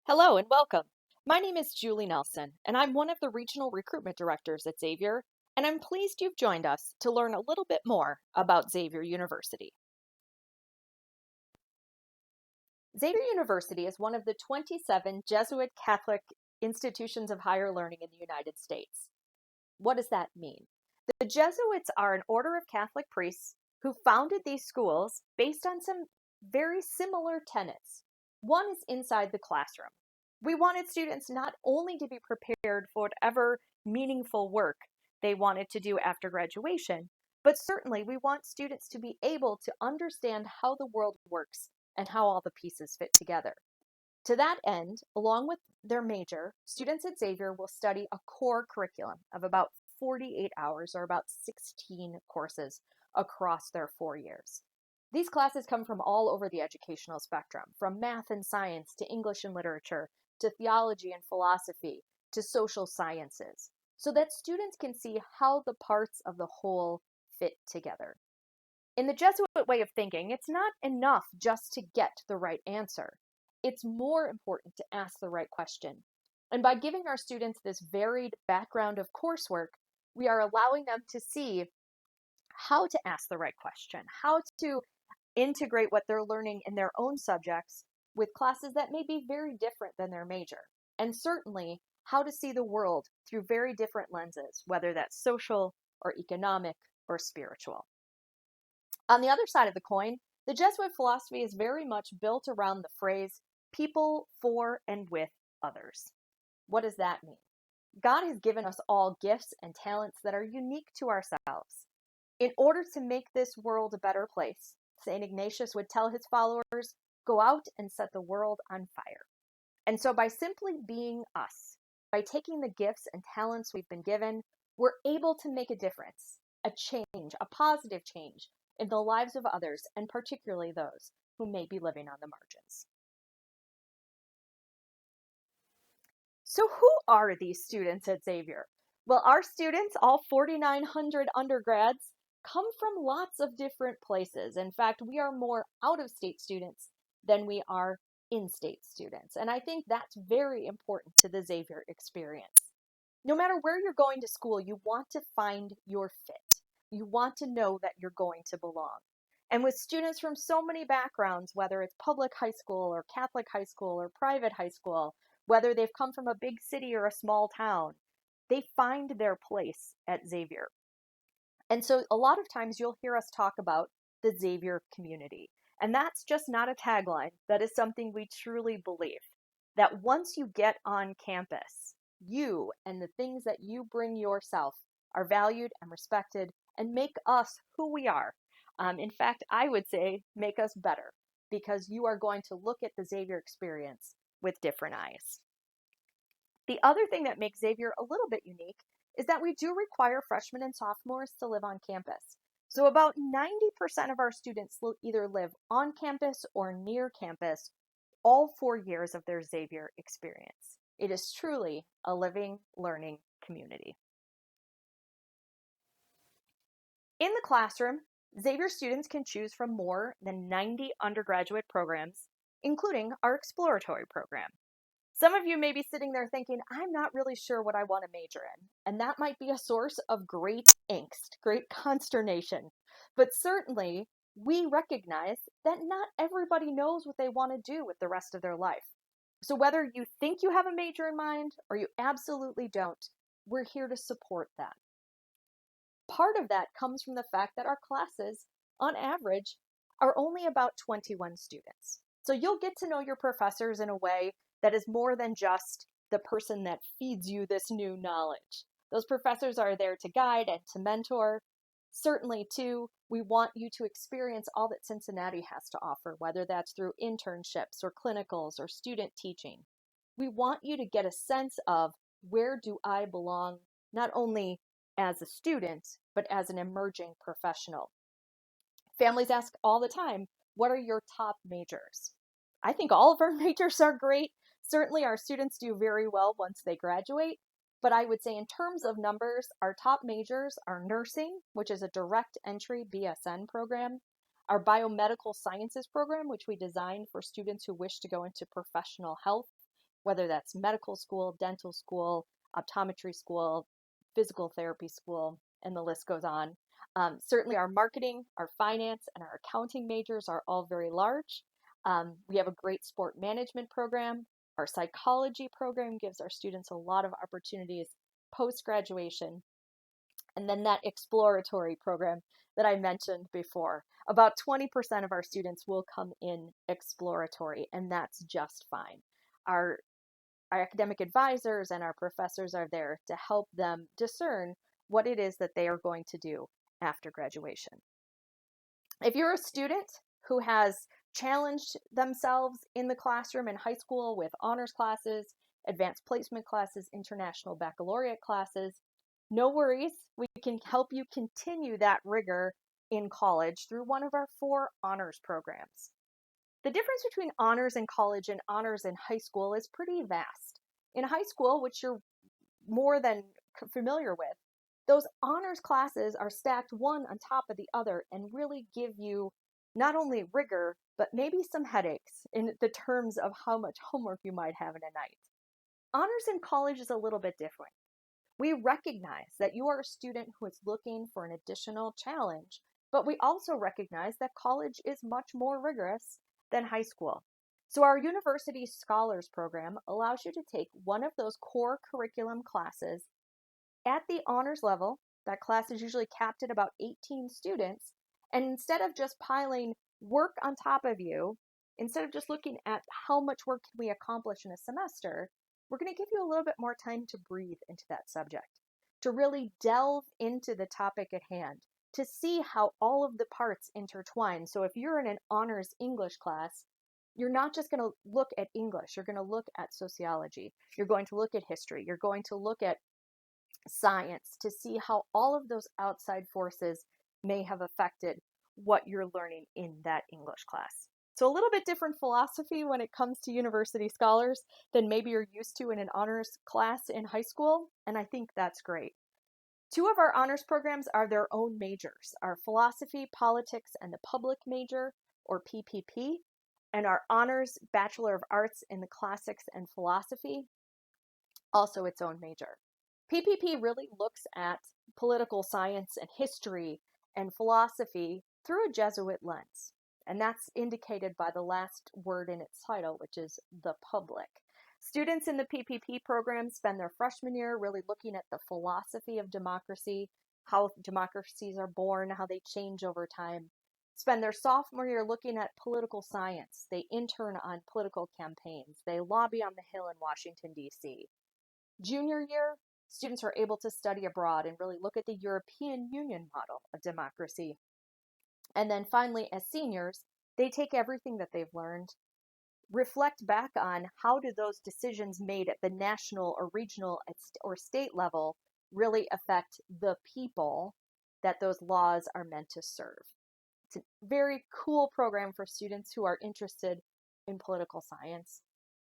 Hello and welcome. My name is Julie Nelson, and I'm one of the regional recruitment directors at Xavier, and I'm pleased you've joined us to learn a little bit more about Xavier University. Xavier University is one of the 27 Jesuit Catholic institutions of higher learning in the United States. What does that mean? The Jesuits are an order of Catholic priests who founded these schools based on some very similar tenets. One is inside the classroom. We wanted students not only to be prepared for whatever meaningful work they wanted to do after graduation, but certainly we want students to be able to understand how the world works and how all the pieces fit together. To that end, along with their major, students at Xavier will study a core curriculum of about 48 hours or about 16 courses across their 4 years. These classes come from all over the educational spectrum, from math and science to English and literature to theology and philosophy to social sciences, so that students can see how the parts of the whole fit together. In the Jesuit way of thinking, it's not enough just to get the right answer. It's more important to ask the right question. And by giving our students this varied background of coursework, we are allowing them to see how to ask the right question, how to integrate what they're learning in their own subjects with classes that may be very different than their major, and certainly how to see the world through very different lenses, whether that's social or economic or spiritual. On the other side of the coin, the Jesuit philosophy is very much built around the phrase people for and with others. What does that mean? God has given us all gifts and talents that are unique to ourselves. In order to make this world a better place, St. Ignatius would tell his followers, go out and set the world on fire. And so by simply being us, by taking the gifts and talents we've been given, we're able to make a difference, a change, a positive change in the lives of others, and particularly those who may be living on the margins. So who are these students at Xavier? Well, our students, all 4,900 undergrads, come from lots of different places. In fact, we are more out-of-state students than we are in-state students. And I think that's very important to the Xavier experience. No matter where you're going to school, you want to find your fit. You want to know that you're going to belong. And with students from so many backgrounds, whether it's public high school or Catholic high school or private high school, whether they've come from a big city or a small town, they find their place at Xavier. And so a lot of times you'll hear us talk about the Xavier community. And that's just not a tagline. That is something we truly believe. That once you get on campus, you and the things that you bring yourself are valued and respected and make us who we are. In fact, I would say make us better, because you are going to look at the Xavier experience with different eyes. The other thing that makes Xavier a little bit unique is that we do require freshmen and sophomores to live on campus. So about 90% of our students will either live on campus or near campus all 4 years of their Xavier experience. It is truly a living, learning community. In the classroom, Xavier students can choose from more than 90 undergraduate programs, including our exploratory program. Some of you may be sitting there thinking, I'm not really sure what I want to major in. And that might be a source of great angst, great consternation. But certainly, we recognize that not everybody knows what they want to do with the rest of their life. So whether you think you have a major in mind or you absolutely don't, we're here to support that. Part of that comes from the fact that our classes, on average, are only about 21 students. So you'll get to know your professors in a way that is more than just the person that feeds you this new knowledge. Those professors are there to guide and to mentor. Certainly, too, we want you to experience all that Cincinnati has to offer, whether that's through internships or clinicals or student teaching. We want you to get a sense of, where do I belong, not only as a student, but as an emerging professional. Families ask all the time, what are your top majors? I think all of our majors are great. Certainly our students do very well once they graduate, but I would say in terms of numbers, our top majors are nursing, which is a direct entry BSN program, our biomedical sciences program, which we designed for students who wish to go into professional health, whether that's medical school, dental school, optometry school, physical therapy school, and the list goes on. Certainly our marketing, our finance, and our accounting majors are all very large. We have a great sport management program. Our psychology program gives our students a lot of opportunities post-graduation. And then that exploratory program that I mentioned before. About 20% of our students will come in exploratory, and that's just fine. Our academic advisors and our professors are there to help them discern what it is that they are going to do after graduation. If you're a student who has challenged themselves in the classroom in high school with honors classes, advanced placement classes, international baccalaureate classes, no worries. We can help you continue that rigor in college through one of our 4 honors programs. The difference between honors in college and honors in high school is pretty vast. In high school, which you're more than familiar with, those honors classes are stacked one on top of the other and really give you not only rigor, but maybe some headaches in the terms of how much homework you might have in a night. Honors in college is a little bit different. We recognize that you are a student who is looking for an additional challenge, but we also recognize that college is much more rigorous than high school. So our University Scholars Program allows you to take one of those core curriculum classes at the honors level. That class is usually capped at about 18 students. And instead of just piling work on top of you, instead of just looking at how much work can we accomplish in a semester, we're going to give you a little bit more time to breathe into that subject, to really delve into the topic at hand, to see how all of the parts intertwine. So if you're in an honors English class, you're not just going to look at English, you're going to look at sociology, you're going to look at history, you're going to look at science to see how all of those outside forces may have affected what you're learning in that English class. So a little bit different philosophy when it comes to university scholars than maybe you're used to in an honors class in high school, and I think that's great. 2 of our honors programs are their own majors, our philosophy, politics, and the public major, or PPP, and our honors Bachelor of Arts in the Classics and Philosophy, also its own major. PPP really looks at political science and history and philosophy through a Jesuit lens. And that's indicated by the last word in its title, which is the public. Students in the PPP program spend their freshman year really looking at the philosophy of democracy, how democracies are born, how they change over time. Spend their sophomore year looking at political science. They intern on political campaigns. They lobby on the Hill in Washington, D.C. Junior year, students are able to study abroad and really look at the European Union model of democracy. And then finally, as seniors, they take everything that they've learned, reflect back on how do those decisions made at the national or regional or state level really affect the people that those laws are meant to serve. It's a very cool program for students who are interested in political science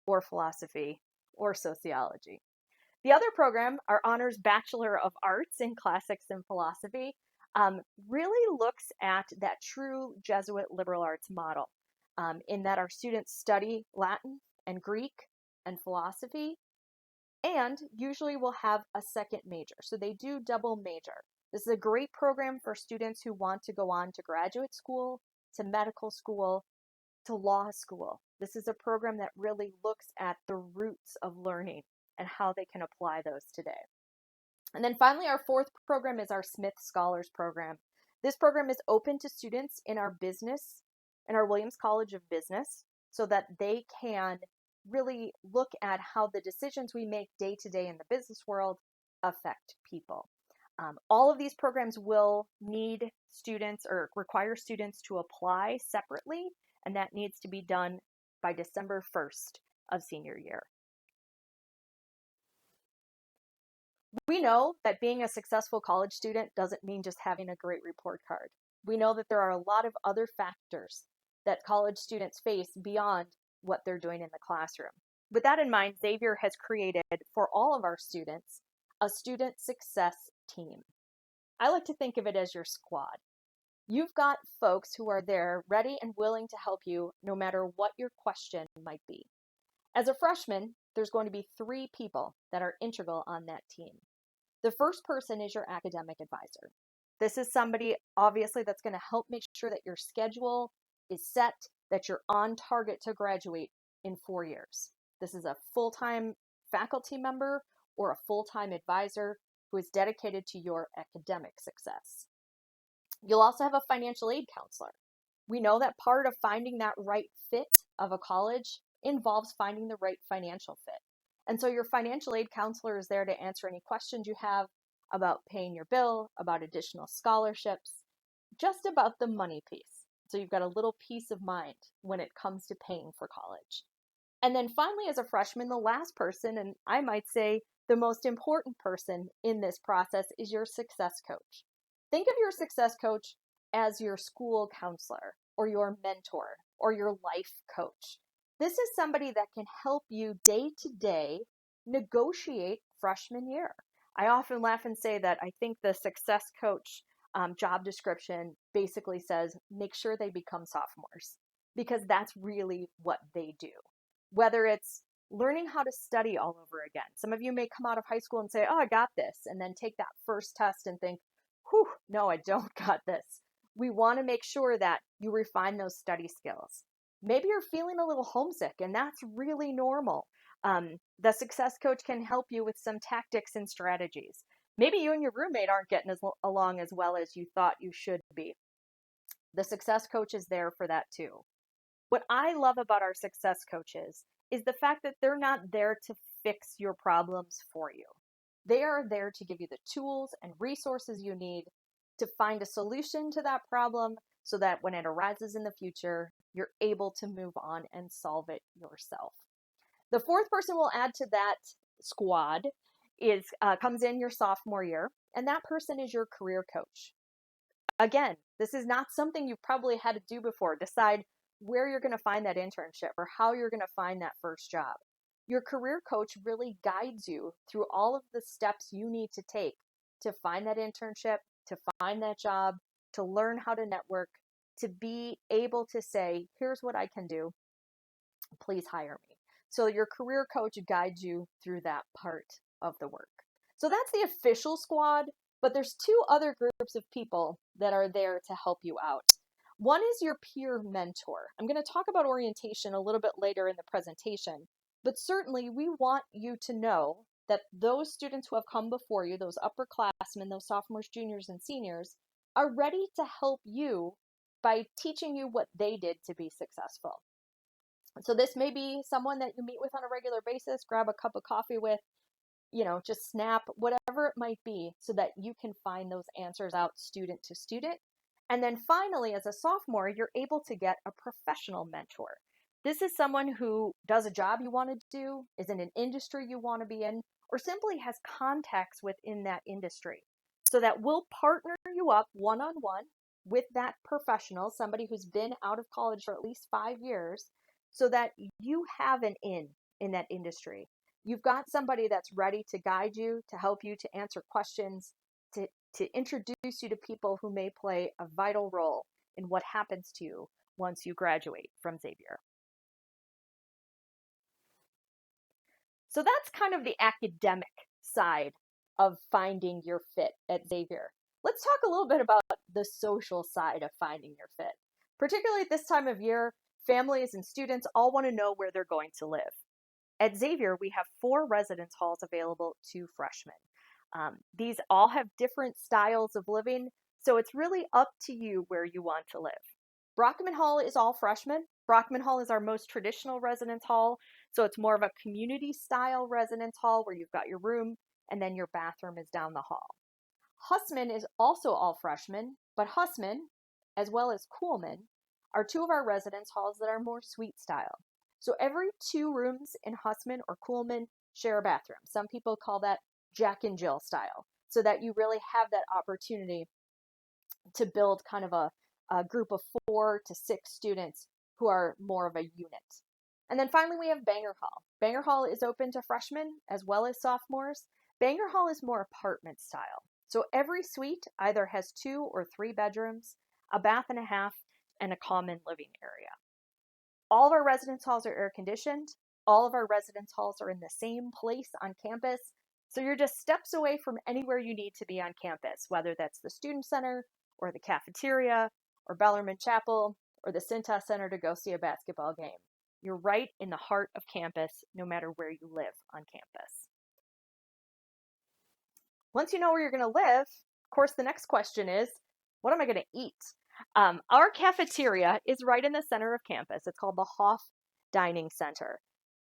or philosophy or sociology. The other program, our Honors Bachelor of Arts in Classics and Philosophy, really looks at that true Jesuit liberal arts model, in that our students study Latin and Greek and philosophy, and usually will have a second major. So they do double major. This is a great program for students who want to go on to graduate school, to medical school, to law school. This is a program that really looks at the roots of learning and how they can apply those today. And then finally, our 4th program is our Smith Scholars Program. This program is open to students in our business, in our Williams College of Business, so that they can really look at how the decisions we make day to day in the business world affect people. All of these programs will need students or require students to apply separately, and that needs to be done by December 1st of senior year. We know that being a successful college student doesn't mean just having a great report card. We know that there are a lot of other factors that college students face beyond what they're doing in the classroom. With that in mind, Xavier has created for all of our students a student success team. I like to think of it as your squad. You've got folks who are there ready and willing to help you no matter what your question might be. As a freshman, there's going to be 3 people that are integral on that team. The first person is your academic advisor. This is somebody, obviously, that's going to help make sure that your schedule is set, that you're on target to graduate in 4 years. This is a full-time faculty member or a full-time advisor who is dedicated to your academic success. You'll also have a financial aid counselor. We know that part of finding that right fit of a college involves finding the right financial fit. And so your financial aid counselor is there to answer any questions you have about paying your bill, about additional scholarships, just about the money piece. So you've got a little peace of mind when it comes to paying for college. And then finally, as a freshman, the last person, and I might say the most important person in this process, is your success coach. Think of your success coach as your school counselor or your mentor or your life coach. This is somebody that can help you day to day negotiate freshman year. I often laugh and say that I think the success coach job description basically says, make sure they become sophomores, because that's really what they do. Whether it's learning how to study all over again. Some of you may come out of high school and say, oh, I got this, and then take that first test and think, whew, no, I don't got this. We want to make sure that you refine those study skills. Maybe you're feeling a little homesick, and that's really normal. The success coach can help you with some tactics and strategies. Maybe you and your roommate aren't getting along as well as you thought you should be. The success coach is there for that too. What I love about our success coaches is the fact that they're not there to fix your problems for you. They are there to give you the tools and resources you need to find a solution to that problem so that when it arises in the future, you're able to move on and solve it yourself. The fourth person we'll add to that squad comes in your sophomore year, and that person is your career coach. Again, this is not something you've probably had to do before. Decide where you're going to find that internship or how you're going to find that first job. Your career coach really guides you through all of the steps you need to take to find that internship, to find that job, to learn how to network, to be able to say, here's what I can do. Please hire me. So your career coach guides you through that part of the work. So that's the official squad, but there's 2 other groups of people that are there to help you out. One is your peer mentor. I'm going to talk about orientation a little bit later in the presentation, but certainly we want you to know that those students who have come before you, those upperclassmen, those sophomores, juniors, and seniors, are ready to help you by teaching you what they did to be successful. So this may be someone that you meet with on a regular basis, grab a cup of coffee with, just snap, whatever it might be, so that you can find those answers out student to student. And then finally, as a sophomore, you're able to get a professional mentor. This is someone who does a job you want to do, is in an industry you want to be in, or simply has contacts within that industry. So that we'll partner you up one-on-one with that professional, somebody who's been out of college for at least 5 years, so that you have an in that industry. You've got somebody that's ready to guide you, to help you, to answer questions, to introduce you to people who may play a vital role in what happens to you once you graduate from Xavier. So that's kind of the academic side of finding your fit at Xavier. Let's talk a little bit about the social side of finding your fit. Particularly at this time of year, families and students all want to know where they're going to live. At Xavier, we have 4 residence halls available to freshmen. These all have different styles of living, so it's really up to you where you want to live. Brockman Hall is all freshmen. Brockman Hall is our most traditional residence hall, so it's more of a community style residence hall where you've got your room and then your bathroom is down the hall. Hussman is also all freshmen, but Hussman, as well as Kuhlman, are 2 of our residence halls that are more suite style. So every 2 rooms in Hussman or Kuhlman share a bathroom. Some people call that Jack and Jill style, so that you really have that opportunity to build kind of a group of 4 to 6 students who are more of a unit. And then finally, we have Banger Hall. Banger Hall is open to freshmen as well as sophomores. Banger Hall is more apartment style. So every suite either has 2 or 3 bedrooms, a bath and a half, and a common living area. All of our residence halls are air conditioned. All of our residence halls are in the same place on campus. So you're just steps away from anywhere you need to be on campus, whether that's the Student Center or the cafeteria or Bellarmine Chapel or the Cintas Center to go see a basketball game. You're right in the heart of campus, no matter where you live on campus. Once you know where you're going to live, of course, the next question is, what am I going to eat? Our cafeteria is right in the center of campus. It's called the Hoff Dining Center.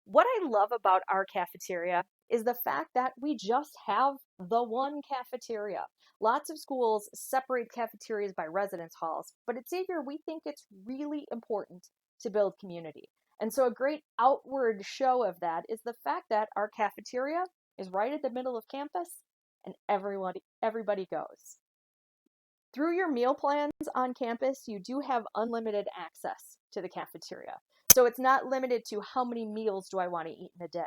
What I love about our cafeteria is the fact that we just have the one cafeteria. Lots of schools separate cafeterias by residence halls, but at Xavier, we think it's really important to build community. And so a great outward show of that is the fact that our cafeteria is right at the middle of campus and everybody goes. Through your meal plans on campus, you do have unlimited access to the cafeteria. So it's not limited to how many meals do I want to eat in a day.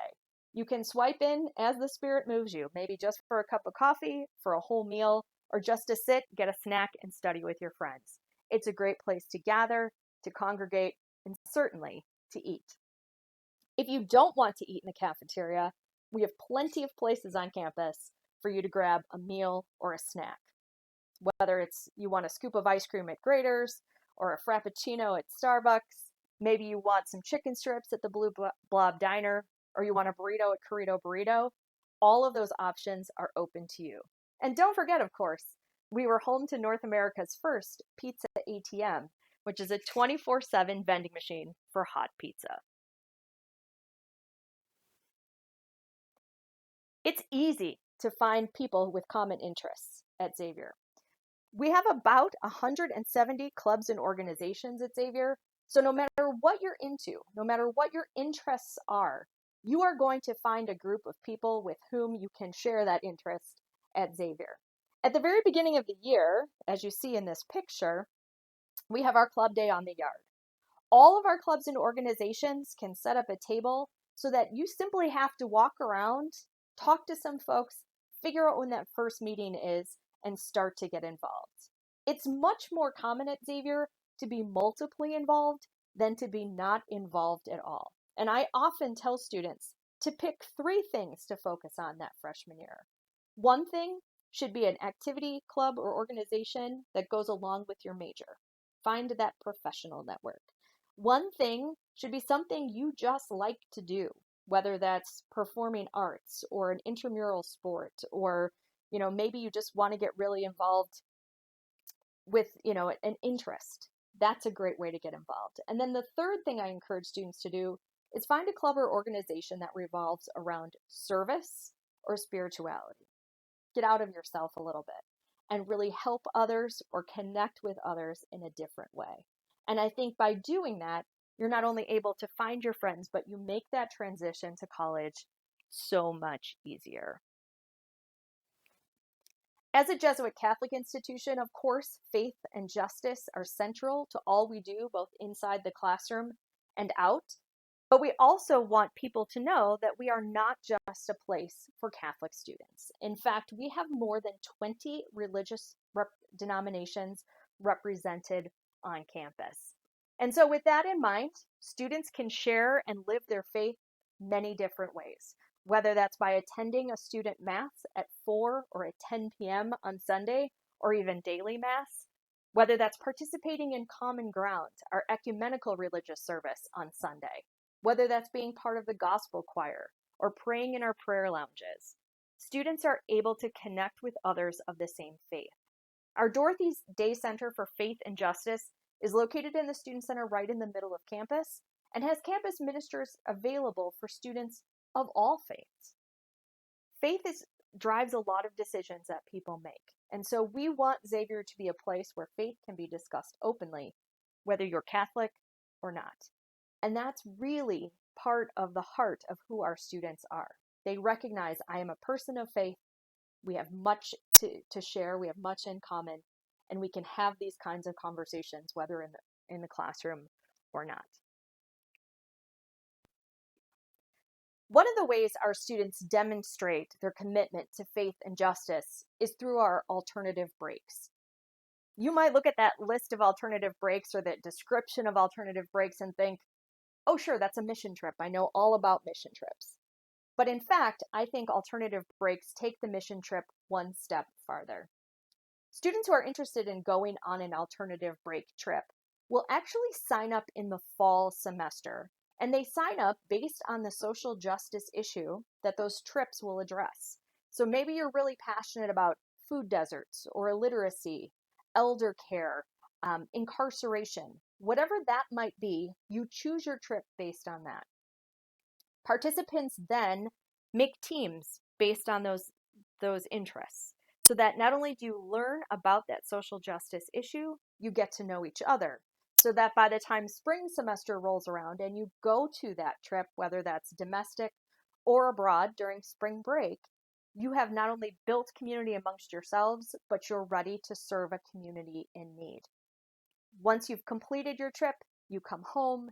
You can swipe in as the spirit moves you, maybe just for a cup of coffee, for a whole meal, or just to sit, get a snack, and study with your friends. It's a great place to gather, to congregate, and certainly to eat. If you don't want to eat in the cafeteria, we have plenty of places on campus for you to grab a meal or a snack. Whether it's you want a scoop of ice cream at Grader's or a Frappuccino at Starbucks, maybe you want some chicken strips at the Blue Blob Diner, or you want a burrito at Corrito Burrito, all of those options are open to you. And don't forget, of course, we were home to North America's first pizza ATM, which is a 24/7 vending machine for hot pizza. It's easy to find people with common interests at Xavier. We have about 170 clubs and organizations at Xavier. So no matter what you're into, no matter what your interests are, you are going to find a group of people with whom you can share that interest at Xavier. At the very beginning of the year, as you see in this picture, we have our club day on the yard. All of our clubs and organizations can set up a table so that you simply have to walk around, talk to some folks, figure out when that first meeting is, and start to get involved. It's much more common at Xavier to be multiply involved than to be not involved at all. And I often tell students to pick 3 things to focus on that freshman year. One thing should be an activity, club, or organization that goes along with your major. Find that professional network. One thing should be something you just like to do, whether that's performing arts or an intramural sport, or maybe you just want to get really involved with, an interest. That's a great way to get involved. And then the third thing I encourage students to do is find a club or organization that revolves around service or spirituality. Get out of yourself a little bit and really help others or connect with others in a different way. And I think by doing that, you're not only able to find your friends, but you make that transition to college so much easier. As a Jesuit Catholic institution, of course, faith and justice are central to all we do, both inside the classroom and out. But we also want people to know that we are not just a place for Catholic students. In fact, we have more than 20 religious denominations represented on campus. And so with that in mind, students can share and live their faith many different ways, whether that's by attending a student mass at 4 or at 10 p.m. on Sunday, or even daily mass, whether that's participating in Common Ground, our ecumenical religious service on Sunday, whether that's being part of the gospel choir or praying in our prayer lounges. Students are able to connect with others of the same faith. Our Dorothy Day Center for Faith and Justice is located in the Student Center right in the middle of campus and has campus ministers available for students of all faiths. Faith drives a lot of decisions that people make. And so we want Xavier to be a place where faith can be discussed openly, whether you're Catholic or not. And that's really part of the heart of who our students are. They recognize I am a person of faith. We have much to share. We have much in common. And we can have these kinds of conversations, whether in the classroom or not. One of the ways our students demonstrate their commitment to faith and justice is through our alternative breaks. You might look at that list of alternative breaks or that description of alternative breaks and think, Oh, sure, that's a mission trip. I know all about mission trips. But in fact, I think alternative breaks take the mission trip one step farther. Students who are interested in going on an alternative break trip will actually sign up in the fall semester, and they sign up based on the social justice issue that those trips will address. So maybe you're really passionate about food deserts or illiteracy, elder care, incarceration, whatever that might be, you choose your trip based on that. Participants then make teams based on those interests so that not only do you learn about that social justice issue, you get to know each other. So that by the time spring semester rolls around and you go to that trip, whether that's domestic or abroad during spring break, you have not only built community amongst yourselves, but you're ready to serve a community in need. Once you've completed your trip, you come home,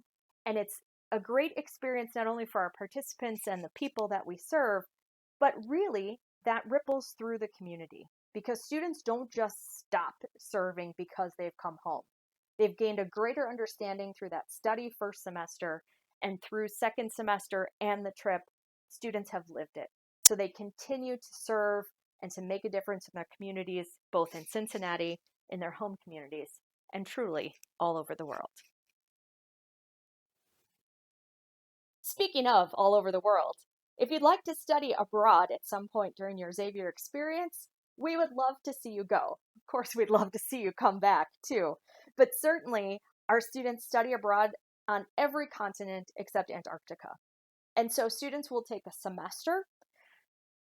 and it's a great experience not only for our participants and the people that we serve, but really that ripples through the community because students don't just stop serving because they've come home. They've gained a greater understanding through that study first semester, and through second semester and the trip, students have lived it. So they continue to serve and to make a difference in their communities, both in Cincinnati, in their home communities, and truly all over the world. Speaking of all over the world, if you'd like to study abroad at some point during your Xavier experience, we would love to see you go. Of course, we'd love to see you come back too. But certainly, our students study abroad on every continent except Antarctica. And so students will take a semester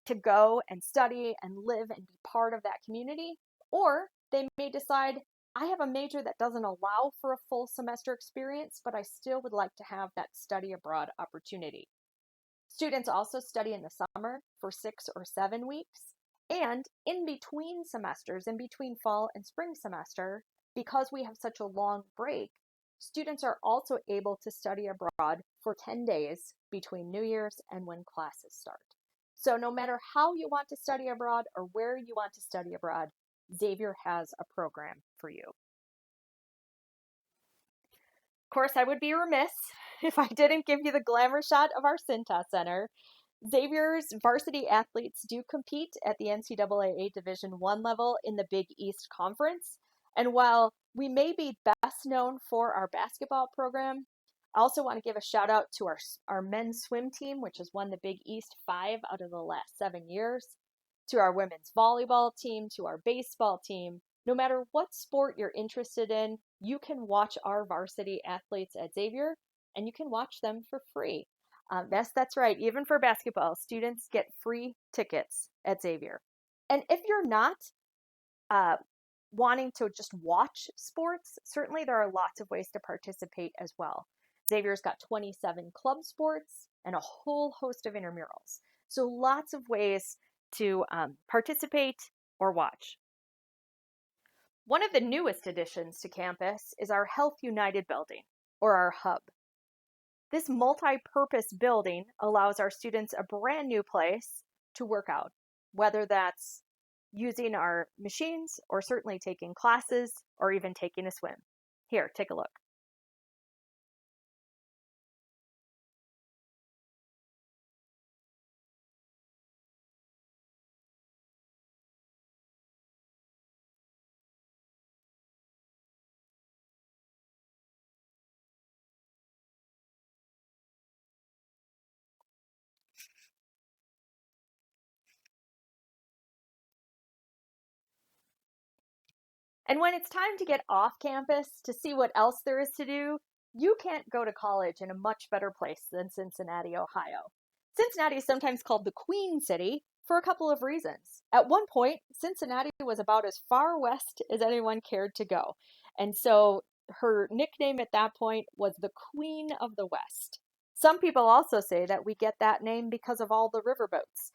to go and study and live and be part of that community, or they may decide, I have a major that doesn't allow for a full semester experience, but I still would like to have that study abroad opportunity. Students also study in the summer for 6 or 7 weeks, and in between semesters, in between fall and spring semester, because we have such a long break, students are also able to study abroad for 10 days between New Year's and when classes start. So no matter how you want to study abroad or where you want to study abroad, Xavier has a program for you. Of course, I would be remiss if I didn't give you the glamour shot of our Cintas Center. Xavier's varsity athletes do compete at the NCAA Division I level in the Big East Conference. And while we may be best known for our basketball program, I also want to give a shout out to our men's swim team, which has won the Big East 5 out of the last 7 years, to our women's volleyball team, to our baseball team. No matter what sport you're interested in, you can watch our varsity athletes at Xavier, and you can watch them for free. Yes, that's right. Even for basketball, students get free tickets at Xavier. And if you're not uh, wanting to just watch sports, certainly there are lots of ways to participate as well. Xavier's got 27 club sports and a whole host of intramurals. So lots of ways to participate or watch. One of the newest additions to campus is our Health United building, or our hub. This multi-purpose building allows our students a brand new place to work out, whether that's using our machines or certainly taking classes or even taking a swim. Here, take a look. And when it's time to get off campus to see what else there is to do, you can't go to college in a much better place than Cincinnati, Ohio. Cincinnati is sometimes called the Queen City for a couple of reasons. At one point, Cincinnati was about as far west as anyone cared to go. And so her nickname at that point was the Queen of the West. Some people also say that we get that name because of all the riverboats.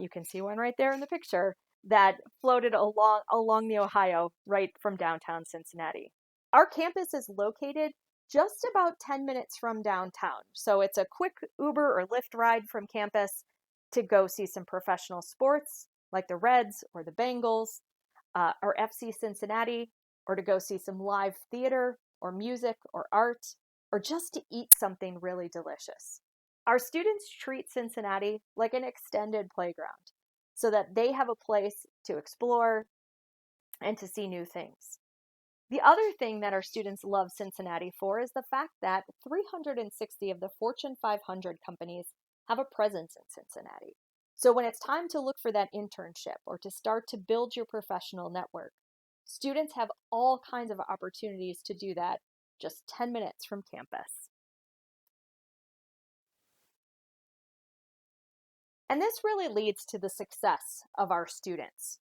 You can see one right there in the picture that floated along the Ohio right from downtown Cincinnati. Our campus is located just about 10 minutes from downtown. So it's a quick Uber or Lyft ride from campus to go see some professional sports like the Reds or the Bengals or FC Cincinnati, or to go see some live theater or music or art, or just to eat something really delicious. Our students treat Cincinnati like an extended playground so that they have a place to explore and to see new things. The other thing that our students love Cincinnati for is the fact that 360 of the Fortune 500 companies have a presence in Cincinnati. So when it's time to look for that internship or to start to build your professional network, students have all kinds of opportunities to do that just 10 minutes from campus. And this really leads to the success of our students.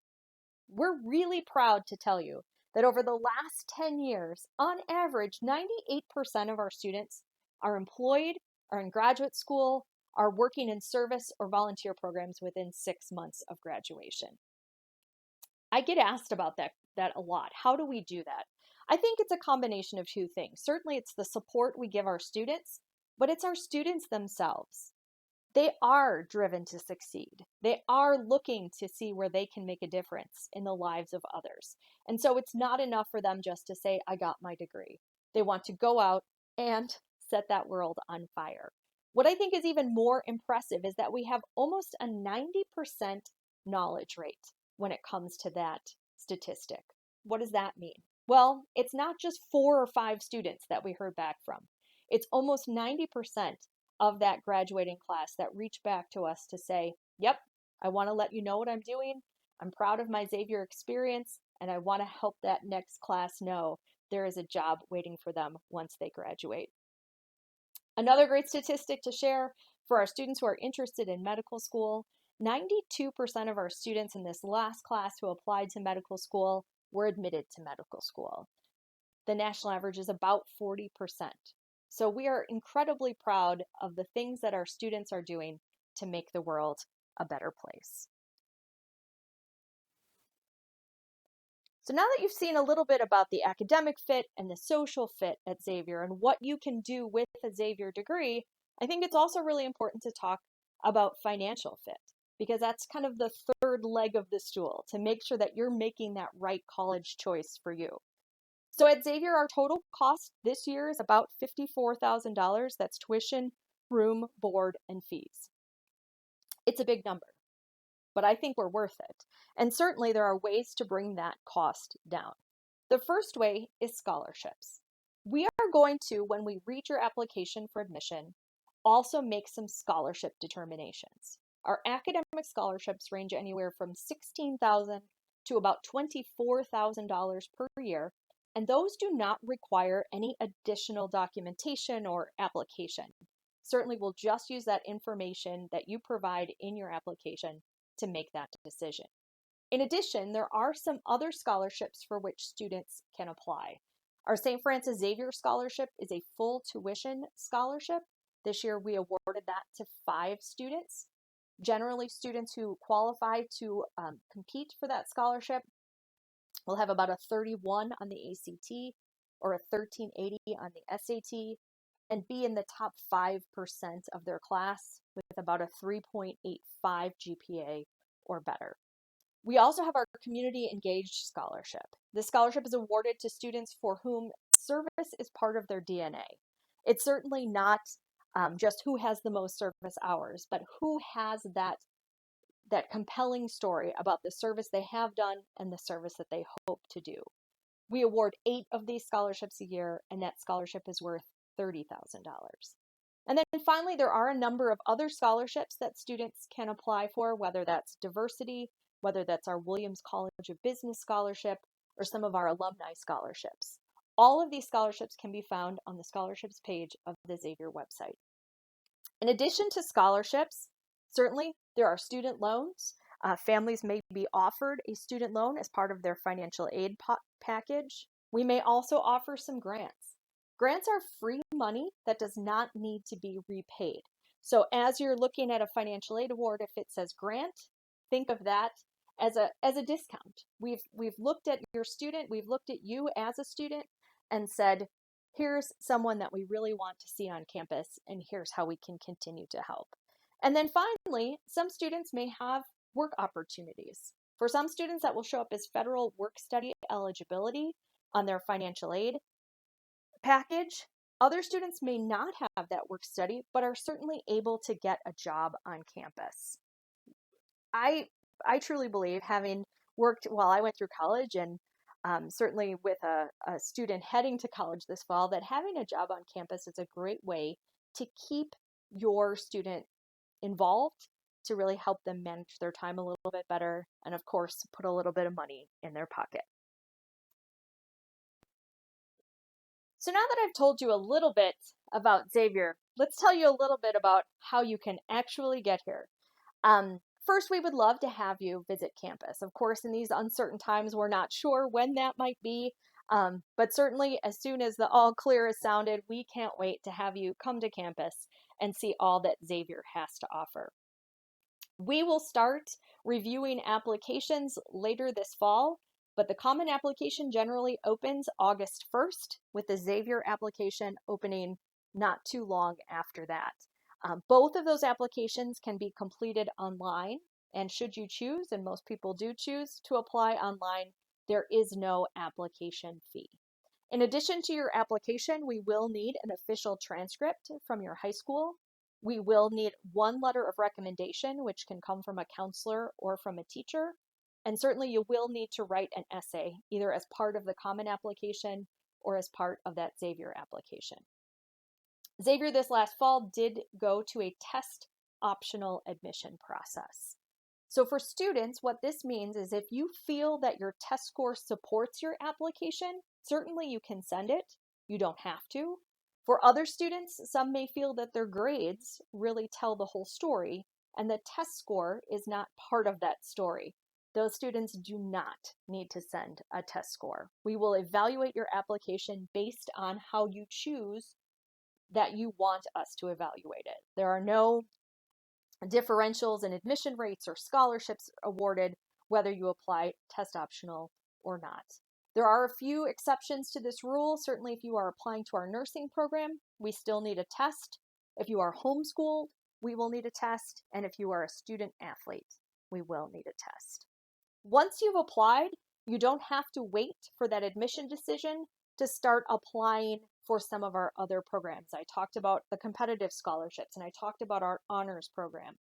We're really proud to tell you that over the last 10 years, on average, 98% of our students are employed, are in graduate school, are working in service or volunteer programs within 6 months of graduation. I get asked about that a lot. How do we do that? I think it's a combination of two things. Certainly, it's the support we give our students, but it's our students themselves. They are driven to succeed. They are looking to see where they can make a difference in the lives of others. And so it's not enough for them just to say, I got my degree. They want to go out and set that world on fire. What I think is even more impressive is that we have almost a 90% knowledge rate when it comes to that statistic. What does that mean? Well, it's not just 4 or 5 students that we heard back from. It's almost 90% of that graduating class that reach back to us to say, yep, I want to let you know what I'm doing. I'm proud of my Xavier experience, and I want to help that next class know there is a job waiting for them once they graduate. Another great statistic to share for our students who are interested in medical school, 92% of our students in this last class who applied to medical school were admitted to medical school. The national average is about 40%. So we are incredibly proud of the things that our students are doing to make the world a better place. So now that you've seen a little bit about the academic fit and the social fit at Xavier and what you can do with a Xavier degree, I think it's also really important to talk about financial fit, because that's kind of the third leg of the stool to make sure that you're making that right college choice for you. So at Xavier, our total cost this year is about $54,000. That's tuition, room, board, and fees. It's a big number, but I think we're worth it. And certainly there are ways to bring that cost down. The first way is scholarships. We are going to, when we read your application for admission, also make some scholarship determinations. Our academic scholarships range anywhere from $16,000 to about $24,000 per year, and those do not require any additional documentation or application. Certainly, we'll just use that information that you provide in your application to make that decision. In addition, there are some other scholarships for which students can apply. Our St. Francis Xavier Scholarship is a full tuition scholarship. This year, we awarded that to 5 students. Generally, students who qualify to compete for that scholarship will have about a 31 on the ACT or a 1380 on the SAT and be in the top 5% of their class with about a 3.85 GPA or better. We also have our Community Engaged Scholarship. This scholarship is awarded to students for whom service is part of their DNA. It's certainly not just who has the most service hours, but who has that compelling story about the service they have done and the service that they hope to do. We award 8 of these scholarships a year, and that scholarship is worth $30,000. And then finally, there are a number of other scholarships that students can apply for, whether that's diversity, whether that's our Williams College of Business Scholarship, or some of our alumni scholarships. All of these scholarships can be found on the scholarships page of the Xavier website. In addition to scholarships, certainly there are student loans. Families may be offered a student loan as part of their financial aid package. We may also offer some grants. Grants are free money that does not need to be repaid. So as you're looking at a financial aid award, if it says grant, think of that as a discount. We've looked at your student, we've looked at you as a student and said, here's someone that we really want to see on campus, and here's how we can continue to help. And then finally, some students may have work opportunities. For some students, that will show up as federal work study eligibility on their financial aid package. Other students may not have that work study, but are certainly able to get a job on campus. I truly believe, having worked while I went through college, and certainly with a student heading to college this fall, that having a job on campus is a great way to keep your student involved, to really help them manage their time a little bit better, and of course, put a little bit of money in their pocket. So now that I've told you a little bit about Xavier, let's tell you a little bit about how you can actually get here. First, we would love to have you visit campus. Of course, in these uncertain times, we're not sure when that might be, but certainly as soon as the all clear is sounded, we can't wait to have you come to campus and see all that Xavier has to offer. We will start reviewing applications later this fall, but the Common Application generally opens August 1st, with the Xavier application opening not too long after that. Both of those applications can be completed online, and should you choose, and most people do choose to apply online, there is no application fee. In addition to your application, we will need an official transcript from your high school. We will need one letter of recommendation, which can come from a counselor or from a teacher. And certainly you will need to write an essay, either as part of the Common Application or as part of that Xavier application. Xavier this last fall did go to a test optional admission process. So for students, what this means is if you feel that your test score supports your application, certainly you can send it. You don't have to. For other students, some may feel that their grades really tell the whole story, and the test score is not part of that story. Those students do not need to send a test score. We will evaluate your application based on how you choose that you want us to evaluate it. There are no differentials in admission rates or scholarships awarded, whether you apply test optional or not. There are a few exceptions to this rule. Certainly, if you are applying to our nursing program, we still need a test. If you are homeschooled, we will need a test. And if you are a student athlete, we will need a test. Once you've applied, you don't have to wait for that admission decision to start applying for some of our other programs. I talked about the competitive scholarships, and I talked about our honors program.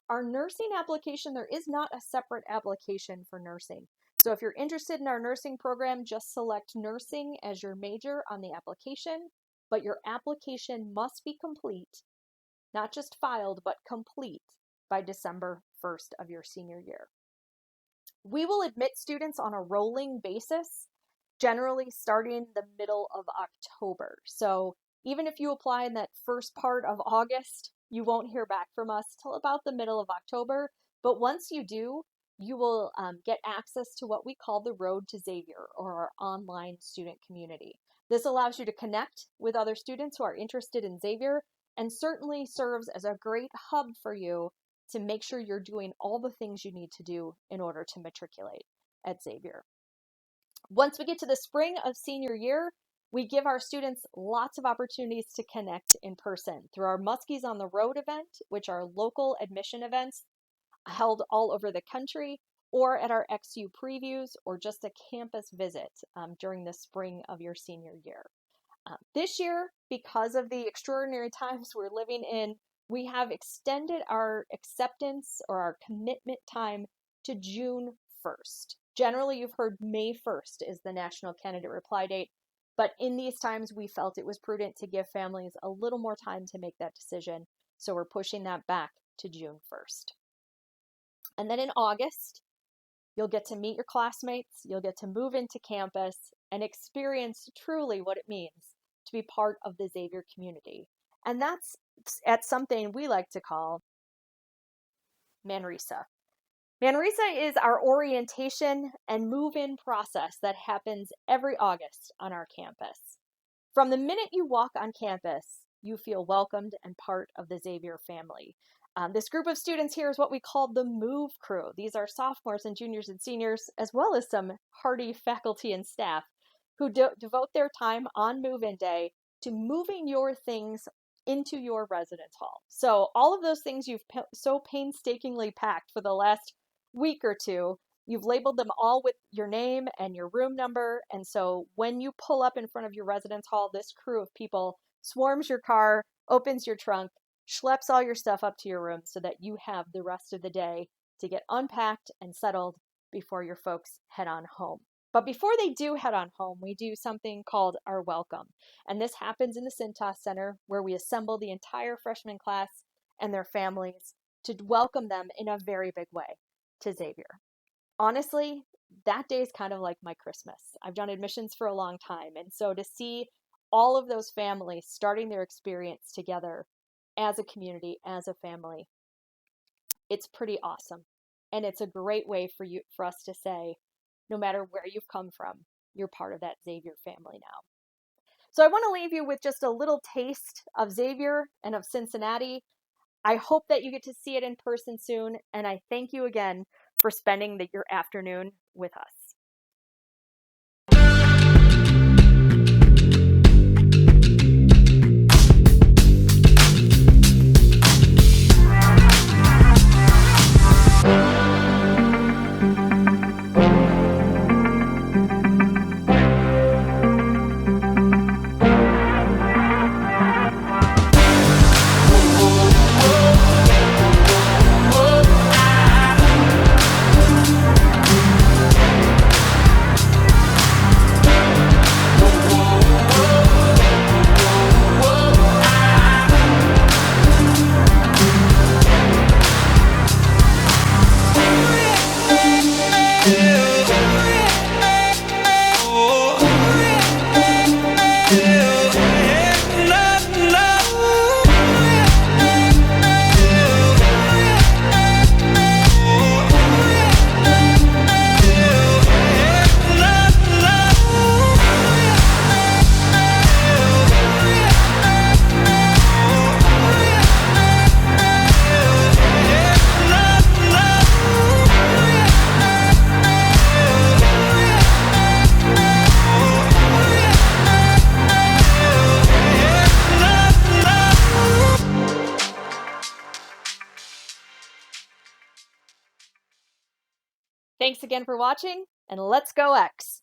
Our nursing application, there is not a separate application for nursing. So if you're interested in our nursing program, just select nursing as your major on the application, but your application must be complete, not just filed, but complete by December 1st of your senior year. We will admit students on a rolling basis, generally starting the middle of October. So even if you apply in that first part of August, you won't hear back from us till about the middle of October. But once you do, you will get access to what we call the Road to Xavier, or our online student community. This allows you to connect with other students who are interested in Xavier, and certainly serves as a great hub for you to make sure you're doing all the things you need to do in order to matriculate at Xavier. Once we get to the spring of senior year, we give our students lots of opportunities to connect in person through our Muskies on the Road event, which are local admission events held all over the country, or at our XU previews, or just a campus visit during the spring of your senior year. This year, because of the extraordinary times we're living in, we have extended our acceptance or our commitment time to June 1st. Generally, you've heard May 1st is the national candidate reply date, but in these times, we felt it was prudent to give families a little more time to make that decision, so we're pushing that back to June 1st. And then in August, you'll get to meet your classmates, you'll get to move into campus and experience truly what it means to be part of the Xavier community. And that's at something we like to call Manresa. Manresa is our orientation and move-in process that happens every August on our campus. From the minute you walk on campus, you feel welcomed and part of the Xavier family. This group of students here is what we call the Move Crew. These are sophomores and juniors and seniors, as well as some hardy faculty and staff who devote their time on move-in day to moving your things into your residence hall. So all of those things you've so painstakingly packed for the last week or two, you've labeled them all with your name and your room number. And so when you pull up in front of your residence hall, this crew of people swarms your car, opens your trunk, schleps all your stuff up to your room so that you have the rest of the day to get unpacked and settled before your folks head on home. But before they do head on home, we do something called our welcome. And this happens in the Cintas Center, where we assemble the entire freshman class and their families to welcome them in a very big way to Xavier. Honestly, that day is kind of like my Christmas. I've done admissions for a long time. And so to see all of those families starting their experience together as a community, as a family, it's pretty awesome. And it's a great way for us to say, no matter where you've come from, you're part of that Xavier family now. So I want to leave you with just a little taste of Xavier and of Cincinnati. I hope that you get to see it in person soon, and I thank you again for spending your afternoon with us. Thanks again for watching, and let's go X!